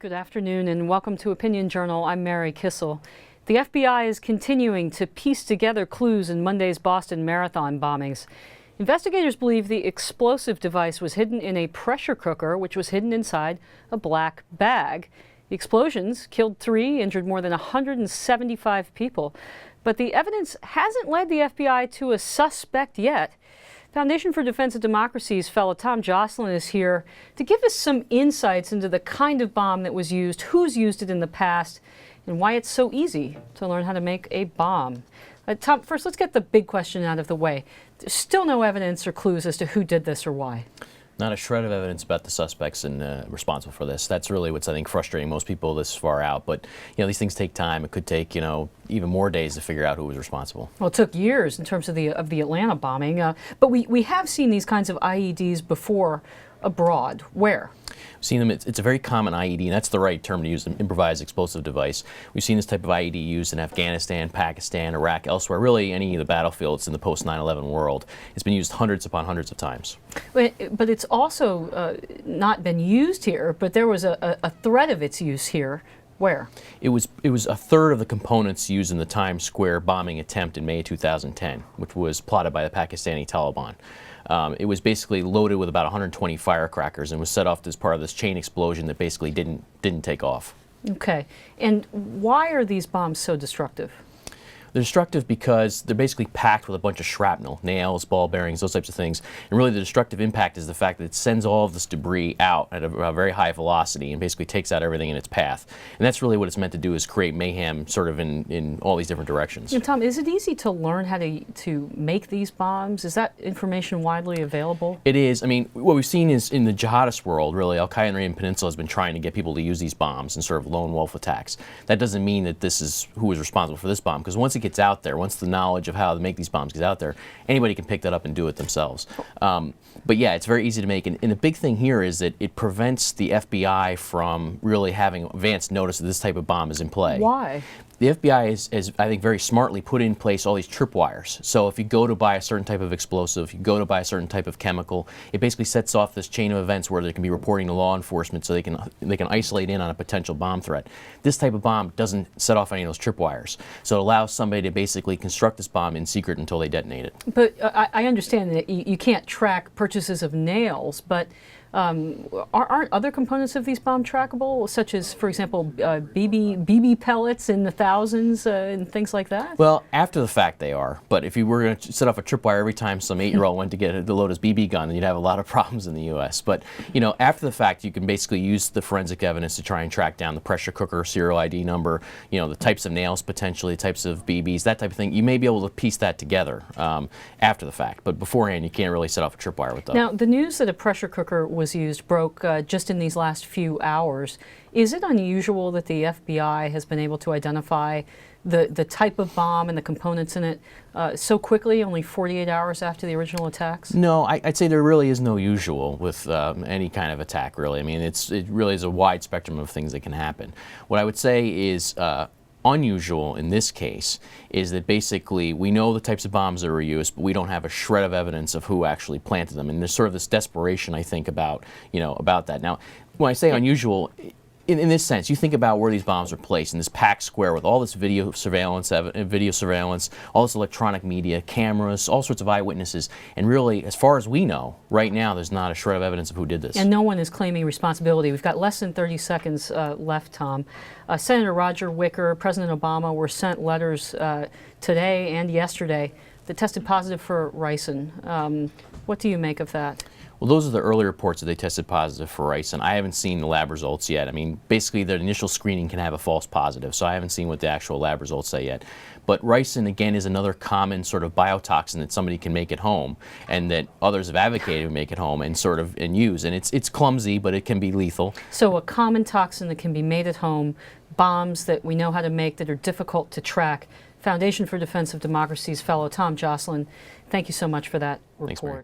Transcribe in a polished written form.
Good afternoon and welcome to Opinion Journal. I'm Mary Kissel. The FBI is continuing to piece together clues in Monday's Boston Marathon bombings. Investigators believe the explosive device was hidden in a pressure cooker, which was hidden inside a black bag. The explosions killed 3, injured more than 175 people. But the evidence hasn't led the FBI to a suspect yet. Foundation for Defense of Democracies fellow Tom Joscelyn is here to give us some insights into the kind of bomb that was used, who's used it in the past, and why it's so easy to learn how to make a bomb. Tom, first let's get the big question out of the way. There's still no evidence or clues as to who did this or why. Not a shred of evidence about the suspects and responsible for this. That's really what's, I think, frustrating most people this far out. But, these things take time. It could take, even more days to figure out who was responsible. Well, it took years in terms of the Atlanta bombing. But we have seen these kinds of IEDs before abroad. Where? We've seen them. It's a very common IED, and that's the right term to use, an improvised explosive device. We've seen this type of IED used in Afghanistan, Pakistan, Iraq, elsewhere, really any of the battlefields in the post 9/11 world. It's been used hundreds upon hundreds of times. But it's also not been used here, but there was a threat of its use here. Where? It was a third of the components used in the Times Square bombing attempt in May 2010, which was plotted by the Pakistani Taliban. It was basically loaded with about 120 firecrackers and was set off as part of this chain explosion that basically didn't take off. Okay. And why are these bombs so destructive? They're destructive because they're basically packed with a bunch of shrapnel, nails, ball bearings, those types of things. And really the destructive impact is the fact that it sends all of this debris out at a very high velocity and basically takes out everything in its path. And that's really what it's meant to do, is create mayhem sort of in all these different directions. And Tom, is it easy to learn how to make these bombs? Is that information widely available? It is. I mean, what we've seen is in the jihadist world, really, Al-Qaeda in the Arabian Peninsula has been trying to get people to use these bombs in sort of lone wolf attacks. That doesn't mean that this is who is responsible for this bomb, because once it gets out there, once the knowledge of how to make these bombs gets out there, anybody can pick that up and do it themselves. But yeah, it's very easy to make. And the big thing here is that it prevents the FBI from really having advance notice that this type of bomb is in play. Why? The FBI has, I think, very smartly put in place all these tripwires. So if you go to buy a certain type of explosive, you go to buy a certain type of chemical, it basically sets off this chain of events where they can be reporting to law enforcement so they can isolate in on a potential bomb threat. This type of bomb doesn't set off any of those tripwires. So it allows somebody to basically construct this bomb in secret until they detonate it. But I understand that you can't track purchases of nails, but aren't other components of these bombs trackable, such as, for example, BB pellets in the thousands and things like that? Well, after the fact they are. But if you were going to set off a tripwire every time some 8-year-old went to get the load his BB gun, then you'd have a lot of problems in the U.S. But, after the fact, you can basically use the forensic evidence to try and track down the pressure cooker serial ID number, the types of nails potentially, the types of BBs, that type of thing. You may be able to piece that together after the fact. But beforehand, you can't really set off a tripwire with that. Now, the news that a pressure cooker was used broke just in these last few hours. Is it unusual that the FBI has been able to identify the type of bomb and the components in it so quickly, only 48 hours after the original attacks? No, I'd say there really is no usual with any kind of attack, really. I mean, it really is a wide spectrum of things that can happen. What I would say is unusual in this case is that basically we know the types of bombs that were used, but we don't have a shred of evidence of who actually planted them. And there's sort of this desperation, I think, about that. Now, when I say unusual, in this sense, you think about where these bombs are placed in this packed square with all this video surveillance, all this electronic media, cameras, all sorts of eyewitnesses, and really, as far as we know, right now, there's not a shred of evidence of who did this. And no one is claiming responsibility. We've got less than 30 seconds left, Tom. Senator Roger Wicker, President Obama were sent letters today and yesterday that tested positive for ricin. What do you make of that? Well, those are the early reports that they tested positive for ricin. I haven't seen the lab results yet. I mean, basically, the initial screening can have a false positive, so I haven't seen what the actual lab results say yet. But ricin, again, is another common sort of biotoxin that somebody can make at home, and that others have advocated to make at home and use. And it's clumsy, but it can be lethal. So a common toxin that can be made at home, bombs that we know how to make that are difficult to track. Foundation for Defense of Democracies fellow Tom Joscelyn, thank you so much for that report. Thanks, Mary.